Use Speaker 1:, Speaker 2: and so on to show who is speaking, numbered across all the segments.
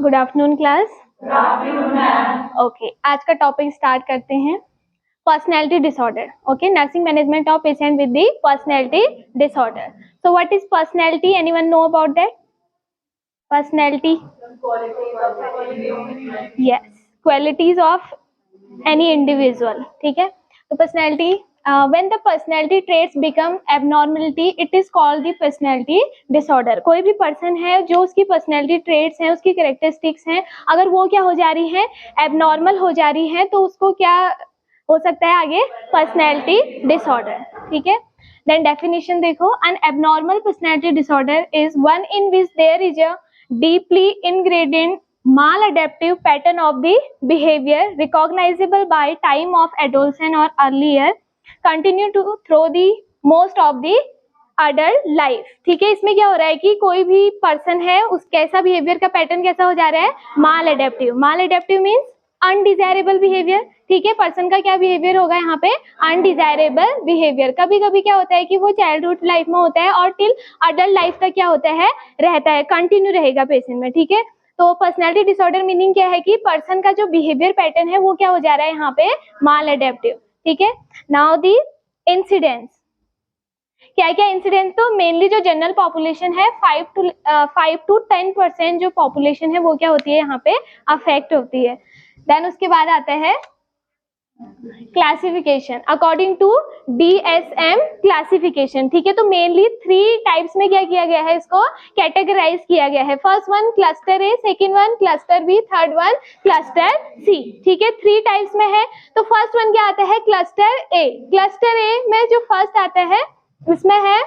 Speaker 1: Good afternoon class. Good afternoon ma'am. Okay, आज का topic start करते हैं, personality disorder. Okay, nursing management of patient with the personality disorder. So what is personality? Anyone know about that? Personality, yes, qualities of any individual. ठीक है, तो personality, when the personality traits become abnormality, it is called the personality disorder। कोई भी person है जो उसकी personality traits हैं, उसकी कैरेक्टरिस्टिक्स हैं, अगर वो क्या हो जा रही है, एबनॉर्मल हो जा रही है, तो उसको क्या हो सकता है आगे? Personality disorder. ठीक है, देन डेफिनेशन देखो, an abnormal personality disorder is one in which there is a deeply ingrained maladaptive pattern of the behavior recognizable by time of adolescence or earlier, continue to through the most of the adult life। ठीक है, इसमें क्या हो रहा है कि कोई भी पर्सन है, उस कैसा बिहेवियर का पैटर्न कैसा हो जा रहा है? माल एडेप्टिव। माल एडेप्टिव मीन्स अनडिजायरेबल बिहेवियर। ठीक है, पर्सन का क्या बिहेवियर होगा यहाँ पे? Undesirable behaviour. कभी कभी क्या होता है कि वो चाइल्डहुड लाइफ में होता है और टिल अडल्ट लाइफ तक क्या होता है, रहता है, कंटिन्यू रहेगा पेशेंट में। ठीक है, तो पर्सनैलिटी डिसऑर्डर मीनिंग क्या है कि पर्सन का जो बिहेवियर पैटर्न है वो क्या हो जा रहा है यहाँ पे? माल एडेप्टिव। ठीक है, नाउ दी इंसिडेंस, क्या क्या इंसिडेंट? तो मेनली जो जनरल पॉपुलेशन है 5 to 10% जो पॉपुलेशन है वो क्या होती है यहाँ पे? अफेक्ट होती है। देन उसके बाद आता है classification according to DSM classification. ठीक है, तो मेनली 3 टाइप्स में क्या किया गया है, इसको कैटेगराइज किया गया है। First one cluster A, second one cluster B, third one cluster C. ठीक है, 3 टाइप्स में है। तो फर्स्ट वन क्या आता है? क्लस्टर ए। क्लस्टर ए में जो फर्स्ट आता है उसमें है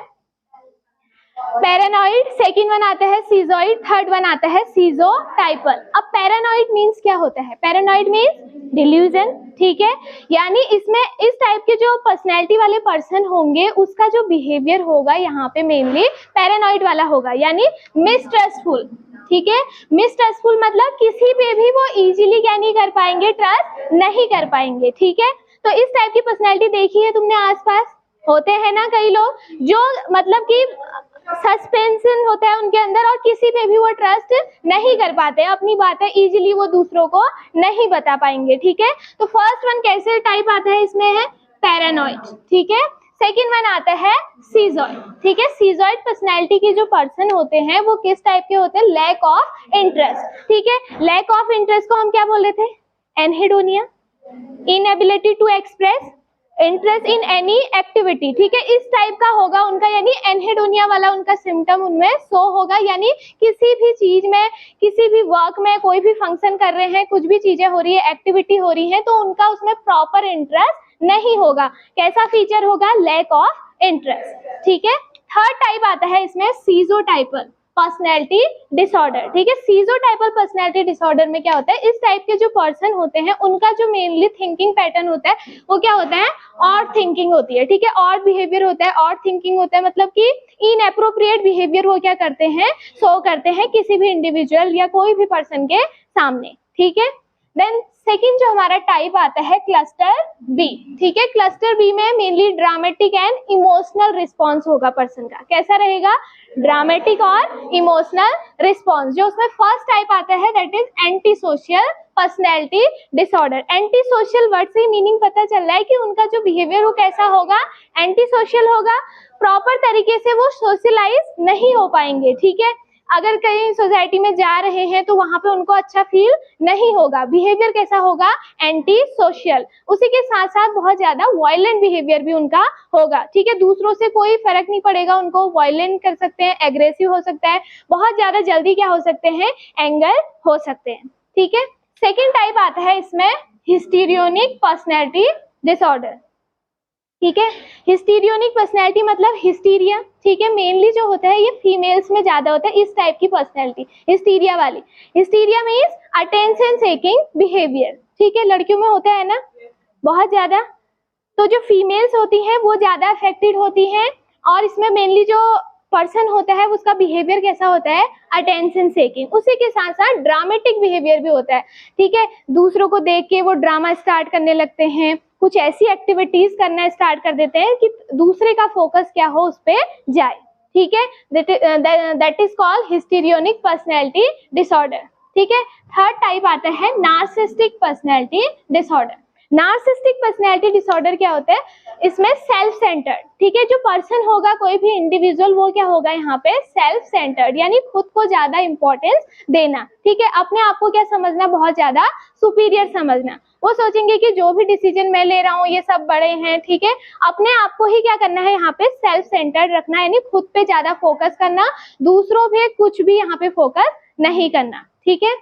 Speaker 1: पैरानॉइड, सेकंड वन आता है सीजोइड, थर्ड वन आता है सीजोटाइपल। अब पैरानॉइड मींस क्या होता है? Paranoid means delusion. ठीक है, यानी इसमें इस टाइप के जो पर्सनैलिटी वाले पर्सन होंगे उसका जो बिहेवियर होगा यहाँ पे मेनली पैरानॉइड वाला होगा, यानी मिसट्रस्टफुल। ठीक है, मिसट्रस्टफुल मतलब किसी पे भी वो इजीली क्या नहीं कर पाएंगे? ट्रस्ट नहीं कर पाएंगे। ठीक है, तो इस टाइप की पर्सनैलिटी देखी है तुमने? आसपास होते हैं ना कई लोग जो मतलब कि सस्पेंशन होता है उनके अंदर और किसी पे भी वो ट्रस्ट नहीं कर पाते, अपनी बातें इजीली वो दूसरों को नहीं बता पाएंगे। ठीक है, तो फर्स्ट वन कैसे टाइप आता है? इसमें है पैरानॉइड। ठीक है, सेकंड वन आता है सीजॉइड। ठीक है, सीजॉइड पर्सनैलिटी के जो पर्सन होते हैं वो किस टाइप के होते हैं? Lack of interest. ठीक है, लैक ऑफ इंटरेस्ट को हम क्या बोल रहे थे? Anhedonia, inability to express interest in any activity. ठीक है, इस टाइप का होगा उनका, यानी एनहेडोनिया वाला उनका सिम्टम उनमें शो होगा, यानी किसी भी चीज में, किसी भी वर्क में, कोई भी फंक्शन कर रहे हैं, कुछ भी चीजें हो रही है, एक्टिविटी हो रही है, तो उनका उसमें प्रॉपर इंटरेस्ट नहीं होगा। कैसा फीचर होगा? Lack of interest. ठीक है, थर्ड टाइप आता है इसमें सीजोटाइपल पर्सनैलिटी डिसऑर्डर। ठीक है, सीजोटाइपल पर्सनैलिटी डिसऑर्डर में क्या होता है? इस टाइप के जो पर्सन होते हैं उनका जो मेनली थिंकिंग पैटर्न होता है वो क्या होता है? ऑड थिंकिंग होती है। ठीक है, ऑड बिहेवियर होता है, ऑड थिंकिंग होता है, मतलब कि इनएप्रोप्रिएट बिहेवियर वो क्या करते हैं? शो करते हैं किसी भी इंडिविजुअल या कोई भी पर्सन के सामने। ठीक है, देन सेकंड जो हमारा टाइप आता है क्लस्टर बी। ठीक है, क्लस्टर बी में mainly dramatic and emotional response होगा पर्सन का। कैसा रहेगा? ड्रामेटिक और इमोशनल रिस्पॉन्स। जो उसमें फर्स्ट टाइप आता है that is anti social personality disorder. Anti social word से मीनिंग पता चल रहा है कि उनका जो बिहेवियर वो कैसा होगा? एंटी सोशल होगा, प्रॉपर तरीके से वो सोशलाइज नहीं हो पाएंगे। ठीक है, अगर कहीं सोसाइटी में जा रहे हैं तो वहां पे उनको अच्छा फील नहीं होगा। बिहेवियर कैसा होगा? Anti social. उसी के साथ साथ बहुत ज्यादा वायलेंट बिहेवियर भी उनका होगा। ठीक है, दूसरों से कोई फर्क नहीं पड़ेगा उनको, वायलेंट कर सकते हैं, एग्रेसिव हो सकता है, बहुत ज्यादा जल्दी क्या हो सकते हैं? एंगर हो सकते हैं। ठीक है, सेकेंड टाइप आता है इसमें हिस्टीरियोनिक पर्सनैलिटी डिसऑर्डर। ठीक है, हिस्टीरियोनिक पर्सनैलिटी मतलब हिस्टीरिया। ठीक है, मेनली जो होता है ये फीमेल्स में ज्यादा होता है इस टाइप की पर्सनैलिटी, हिस्टीरिया वाली। Hysteria means attention seeking behaviour. ठीक है, लड़कियों में होता है ना बहुत ज्यादा, तो जो फीमेल्स होती हैं वो ज्यादा अफेक्टेड होती हैं, और इसमें मेनली जो पर्सन होता है उसका बिहेवियर कैसा होता है? Attention seeking. उसी के साथ साथ ड्रामेटिक बिहेवियर भी होता है। ठीक है, दूसरों को देख के वो ड्रामा स्टार्ट करने लगते हैं, कुछ ऐसी एक्टिविटीज करना स्टार्ट कर देते हैं कि दूसरे का फोकस क्या हो उस पर जाए। ठीक है, that is called histrionic personality disorder. ठीक है। थर्ड टाइप आता है narcissistic personality disorder. Narcissistic personality disorder क्या होता है, इसमें सेल्फ सेंटर्ड, ठीक है, जो पर्सन होगा कोई भी इंडिविजुअल वो क्या होगा यहाँ पे सेल्फ सेंटर्ड, यानी खुद को ज्यादा इंपॉर्टेंस देना, ठीक है, अपने आप को क्या समझना, बहुत ज्यादा सुपीरियर समझना। वो सोचेंगे कि जो भी डिसीजन मैं ले रहा हूँ ये सब बड़े हैं, ठीक है, अपने आप को ही क्या करना है यहाँ पे सेल्फ सेंटर्ड रखना, यानी खुद पे ज्यादा फोकस करना, दूसरों पे कुछ भी यहाँ पे फोकस नहीं करना, ठीक है।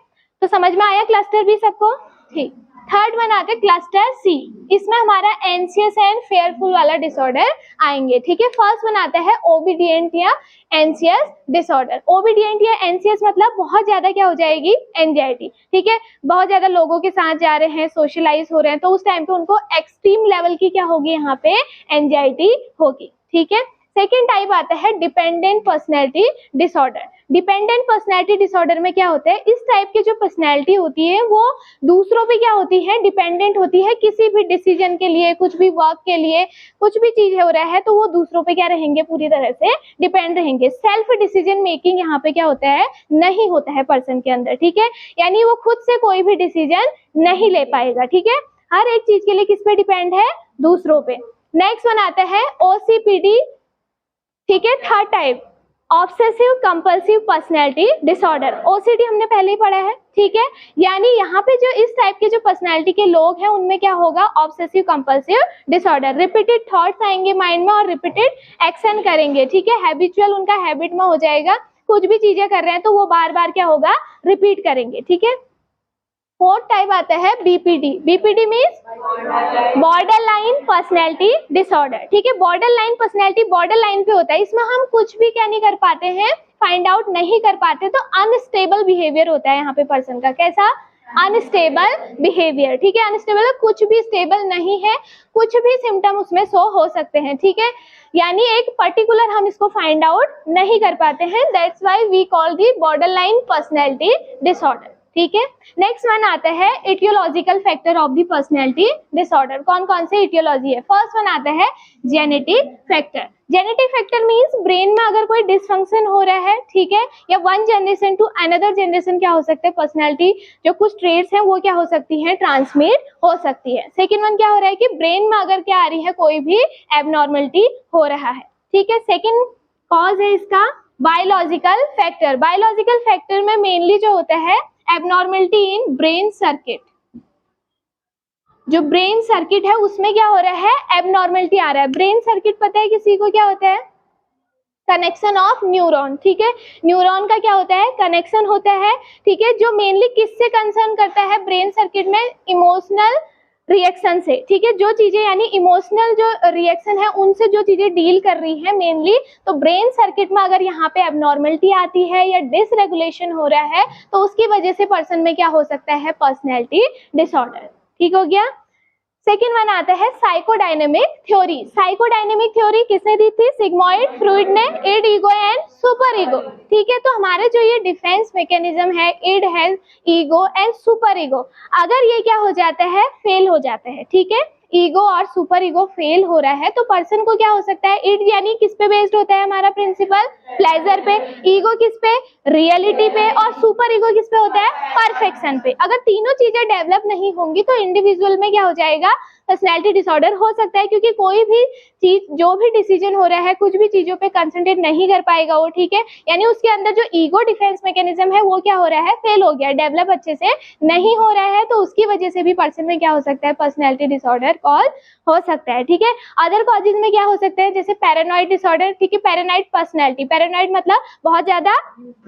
Speaker 1: तो समझ में आया क्लस्टर भी सबको, ठीक। थर्ड वन आते हैं क्लस्टर सी, इसमें हमारा एंशियस एंड फेयरफुल वाला डिसऑर्डर आएंगे, ठीक है। फर्स्ट वन आता है ओबीडिएंट या एंशियस डिसऑर्डर। ओबीडिएंट या एंशियस मतलब बहुत ज्यादा क्या हो जाएगी, एंजाइटी, ठीक है, बहुत ज्यादा लोगों के साथ जा रहे हैं, सोशलाइज हो रहे हैं, तो उस टाइम पे उनको एक्सट्रीम लेवल की क्या होगी यहाँ पे एंजाइटी होगी, ठीक है। सेकेंड टाइप आता है dependent personality disorder. Dependent personality disorder में क्या होता है, इस टाइप की जो पर्सनैलिटी होती है वो दूसरों पे क्या होती है, डिपेंडेंट होती है, किसी भी डिसीजन के लिए, कुछ भी वर्क के लिए, कुछ भी चीज हो रहा है तो वो दूसरों पे क्या रहेंगे, पूरी तरह से डिपेंड रहेंगे। सेल्फ डिसीजन मेकिंग यहाँ पे क्या होता है, नहीं होता है पर्सन के अंदर, ठीक है, यानी वो खुद से कोई भी डिसीजन नहीं ले पाएगा, ठीक है, हर एक चीज के लिए किस पे डिपेंड है, दूसरों पे। नेक्स्ट वन आता है ओसीपीडी, ठीक है, third type obsessive compulsive personality disorder. OCD हमने पहले ही पढ़ा है, ठीक है, यानी यहाँ पे जो इस टाइप के जो पर्सनैलिटी के लोग हैं उनमें क्या होगा, obsessive compulsive disorder, repeated thoughts आएंगे माइंड में और रिपीटेड एक्शन करेंगे, ठीक है, हैबिचुअल उनका हैबिट में हो जाएगा, कुछ भी चीजें कर रहे हैं तो वो बार बार क्या होगा, रिपीट करेंगे, ठीक है। फोर्थ टाइप आता है BPD. BPD means border line personality disorder, ठीक है, border line personality border line पे होता है, इसमें हम कुछ भी क्या नहीं कर पाते हैं, फाइंड आउट नहीं कर पाते, तो अनस्टेबल बिहेवियर होता है यहाँ पे पर्सन का, कैसा, अनस्टेबल बिहेवियर, ठीक है, अनस्टेबल, कुछ भी स्टेबल नहीं है, कुछ भी सिम्टम उसमें शो हो सकते हैं, ठीक है, यानी एक पर्टिकुलर हम इसको फाइंड आउट नहीं कर पाते हैं, that's why we call the border line personality disorder, ठीक है। नेक्स्ट वन आता है etiological factor of the personality disorder. कौन कौन से इटियोलॉजी है, फर्स्ट वन आता है genetic factor. Genetic factor means brain में अगर कोई डिसफंक्शन हो रहा है, ठीक है, या one generation to another generation क्या हो सकता है, पर्सनैलिटी जो कुछ ट्रेड्स हैं वो क्या हो सकती है, ट्रांसमिट हो सकती है। सेकेंड वन क्या हो रहा है कि ब्रेन में अगर क्या आ रही है, कोई भी एबनॉर्मलिटी हो रहा है, ठीक है। सेकेंड कॉज है इसका बायोलॉजिकल फैक्टर। बायोलॉजिकल फैक्टर में मेनली जो होता है एबनॉर्मलिटी इन ब्रेन सर्किट, जो ब्रेन सर्किट है उसमें क्या हो रहा है, एबनॉर्मलिटी आ रहा है। ब्रेन सर्किट पता है किसी को क्या होता है, कनेक्शन ऑफ न्यूरॉन, ठीक है, न्यूरॉन का क्या होता है, कनेक्शन होता है, ठीक है, जो मेनली किससे कंसर्न करता है ब्रेन सर्किट में, इमोशनल रिएक्शन से, ठीक है, जो चीजें यानी इमोशनल जो रिएक्शन है उनसे जो चीजें डील कर रही है मेनली, तो ब्रेन सर्किट में अगर यहाँ पे एबनॉर्मलिटी आती है या डिसरेगुलेशन हो रहा है तो उसकी वजह से पर्सन में क्या हो सकता है, पर्सनैलिटी डिसऑर्डर, ठीक हो गया। सेकेंड वन आता है साइकोडायनेमिक थ्योरी। साइकोडायनेमिक थ्योरी किसने दी थी, सिग्मॉइड फ्रॉइड ने, id, ego and super ego, ठीक है। तो हमारे जो ये डिफेंस मैकेनिज्म है, इड है, ईगो एंड सुपर ईगो, अगर ये क्या हो जाता है, फेल हो जाता है, ठीक है, ईगो और सुपर ईगो फेल हो रहा है तो पर्सन को क्या हो सकता है, इड यानी किस पे बेस्ड होता है हमारा प्रिंसिपल, प्लेजर पे, ईगो किस पे, रियलिटी पे, और सुपर ईगो किस पे होता है, परफेक्शन पे। अगर तीनों चीजें डेवलप नहीं होंगी तो इंडिविजुअल में क्या हो जाएगा, पर्सनैलिटी डिसऑर्डर हो सकता है, क्योंकि कोई भी चीज, जो भी डिसीजन हो रहा है, कुछ भी चीजों पे कंसंट्रेट नहीं कर पाएगा वो, ठीक है, यानी उसके अंदर जो ईगो डिफेंस मैकेनिज्म है वो क्या हो रहा है, फेल हो गया, डेवलप अच्छे से नहीं हो रहा है, तो उसकी वजह से भी पर्सन में क्या हो सकता है, पर्सनैलिटी डिसऑर्डर कॉज हो सकता है, ठीक है। अदर कॉजेज में क्या हो सकता है, जैसे पैरानॉइड डिसऑर्डर, ठीक है, पैरानॉइड पर्सनैलिटी, पैरानॉइड मतलब बहुत ज्यादा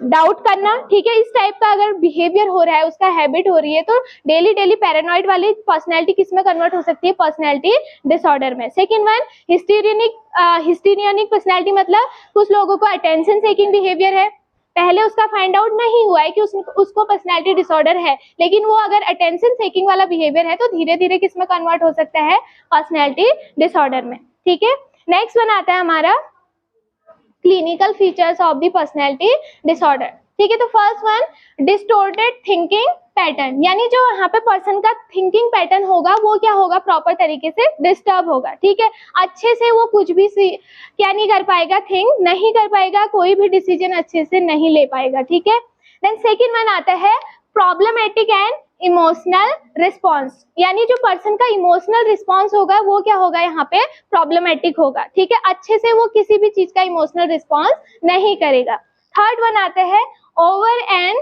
Speaker 1: डाउट करना, ठीक है, इस टाइप का अगर बिहेवियर हो रहा है, उसका हैबिट हो रही है, तो डेली डेली पैरानॉइड वाली पर्सनैलिटी किस में कन्वर्ट हो सकती है, पर्सनैलिटी डिसऑर्डर में। सेकेंड वन हिस्टीरियनिक पर्सनैलिटी, मतलब कुछ लोगों को अटेंशन सीकिंग बिहेवियर है, पहले उसका फाइंड आउट नहीं हुआ है कि उसको पर्सनैलिटी डिसऑर्डर है, लेकिन वो अगर अटेंशन सीकिंग वाला बिहेवियर है तो धीरे धीरे किस में कन्वर्ट हो सकता है, पर्सनैलिटी डिसऑर्डर में, ठीक है। नेक्स्ट वन आता है हमारा clinical features of the personality disorder, ठीक है। तो first one distorted thinking pattern, यानी जो यहाँ पे पर्सन का थिंकिंग पैटर्न होगा वो क्या होगा, प्रॉपर तरीके से डिस्टर्ब होगा, ठीक है, अच्छे से वो कुछ भी क्या नहीं कर पाएगा, थिंक नहीं कर पाएगा, कोई भी डिसीजन अच्छे से नहीं ले पाएगा, ठीक है। देन सेकंड वन आता है प्रॉब्लमेटिक एंड इमोशनल रिस्पॉन्स, यानी जो पर्सन का इमोशनल रिस्पॉन्स होगा वो क्या होगा यहाँ पे प्रॉब्लमेटिक होगा, ठीक है, अच्छे से वो किसी भी चीज का इमोशनल रिस्पॉन्स नहीं करेगा। थर्ड वन आते हैं over and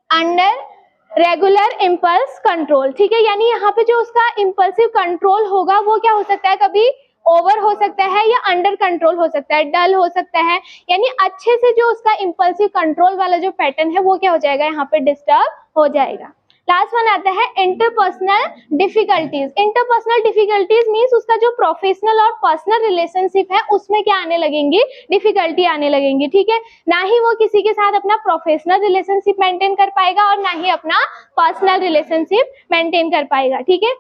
Speaker 1: under regular impulse control, ठीक है, यानी यहाँ पे जो उसका इम्पल्सिव कंट्रोल होगा वो क्या हो सकता है, कभी ओवर हो सकता है या अंडर कंट्रोल हो सकता है, डल हो सकता है, यानी अच्छे से जो उसका इम्पल्सिव कंट्रोल वाला जो पैटर्न है वो क्या हो जाएगा यहाँ पे डिस्टर्ब हो जाएगा। लास्ट वन आता है interpersonal difficulties. Interpersonal difficulties means उसका जो प्रोफेशनल और पर्सनल रिलेशनशिप है उसमें क्या आने लगेंगी, डिफिकल्टी आने लगेंगी, ठीक है, ना ही वो किसी के साथ अपना प्रोफेशनल रिलेशनशिप मेंटेन कर पाएगा और ना ही अपना पर्सनल रिलेशनशिप मेंटेन कर पाएगा, ठीक है।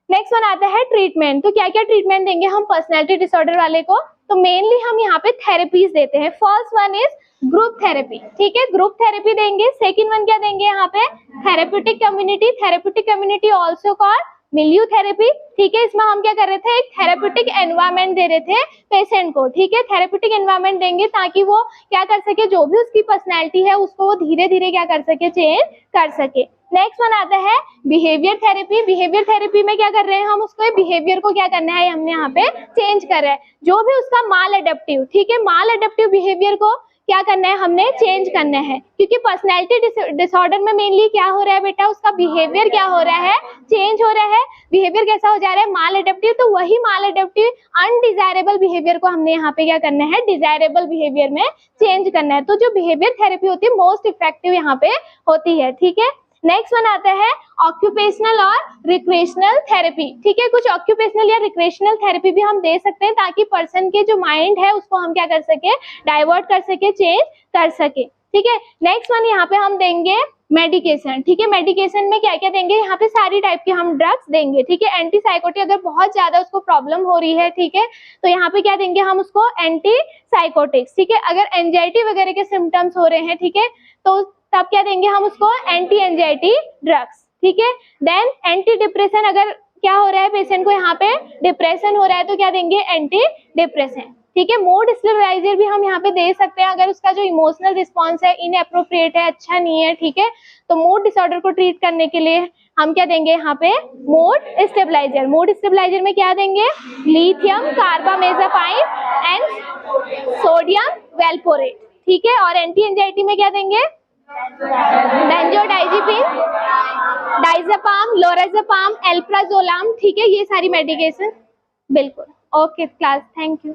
Speaker 1: नेक्स्ट वन आता है ट्रीटमेंट। तो क्या क्या ट्रीटमेंट देंगे हम पर्सनैलिटी डिसऑर्डर वाले को, तो मेनली हम यहाँ पे थेरेपीज देते हैं। First one is group therapy, ठीक है, ग्रुप थेरेपी देंगे। सेकंड वन क्या देंगे यहाँ पे, therapeutic community, therapeutic community also called milieu therapy, ठीक है, इसमें हम क्या कर रहे थे, एक थेरेप्यूटिक एनवायरनमेंट दे रहे थे पेशेंट को, ठीक है, थेरेप्यूटिक एनवायरनमेंट देंगे ताकि वो क्या कर सके, जो भी उसकी पर्सनैलिटी है उसको वो धीरे धीरे क्या कर सके, चेंज कर सके। नेक्स्ट वन आता है बिहेवियर थेरेपी। बिहेवियर थेरेपी में क्या कर रहे हैं हम, उसको बिहेवियर को क्या करना है, हमने यहाँ पे चेंज कर रहे हैं, जो भी उसका माल एडेप्टिव, ठीक है, माल एडेप्टिव बिहेवियर को क्या करना है, हमने चेंज करना है, क्योंकि पर्सनैलिटी डिसऑर्डर में मेनली क्या हो रहा है बेटा, उसका बिहेवियर क्या हो रहा है, चेंज हो रहा है। बिहेवियर कैसा हो जा रहा है, माल एडेप्टिव, तो वही माल एडेप्टिव अनडिजायरेबल बिहेवियर को हमने यहाँ पे क्या करना है, डिजायरेबल बिहेवियर में चेंज करना है। तो जो बिहेवियर थेरेपी होती है मोस्ट इफेक्टिव यहाँ पे होती है, ठीक है। नेक्स्ट वन आता है ऑक्यूपेशनल और रिक्रिएशनल थेरेपी, ठीक है, कुछ ऑक्यूपेशनल या रिक्रिएशनल थेरेपी भी हम दे सकते हैं ताकि पर्सन के जो माइंड है उसको हम क्या कर सके, डाइवर्ट कर सके, चेंज कर सके, ठीक है। नेक्स्ट वन यहाँ पे हम देंगे मेडिकेशन, ठीक है, मेडिकेशन में क्या क्या देंगे, यहाँ पे सारी टाइप के हम ड्रग्स देंगे, ठीक है। एंटीसाइकोटिक अगर बहुत ज्यादा उसको प्रॉब्लम हो रही है, ठीक है, तो यहाँ पे क्या देंगे हम उसको, एंटीसाइकोटिक्स, ठीक है। अगर एंजाइटी वगैरह के सिम्टम्स हो रहे हैं, ठीक है, तो तब क्या देंगे हम उसको, एंटी एंजाइटी ड्रग्स, ठीक है। देन एंटी डिप्रेशन, अगर क्या हो रहा है पेशेंट को यहाँ पे डिप्रेशन हो रहा है तो क्या देंगे, एंटी डिप्रेशन, ठीक है। मूड स्टेबलाइजर भी हम यहाँ पे दे सकते हैं अगर उसका जो इमोशनल रिस्पॉन्स है इनएप्रोप्रिएट है, अच्छा नहीं है, ठीक है, तो मूड डिसऑर्डर को ट्रीट करने के लिए हम क्या देंगे यहाँ पे, मूड स्टेबलाइजर। मूड स्टेबलाइजर में क्या देंगे, लिथियम कार्बामेज़ापाइन एंड सोडियम वेलपोरेट, ठीक है। और एंटी एंजाइटी में क्या देंगे, बेंजोडाइजिपिन, डाइज़ेपाम, लोराज़ेपाम, एल्प्राजोलाम, ठीक है, ये सारी मेडिकेशन, बिल्कुल। Okay class, thank you.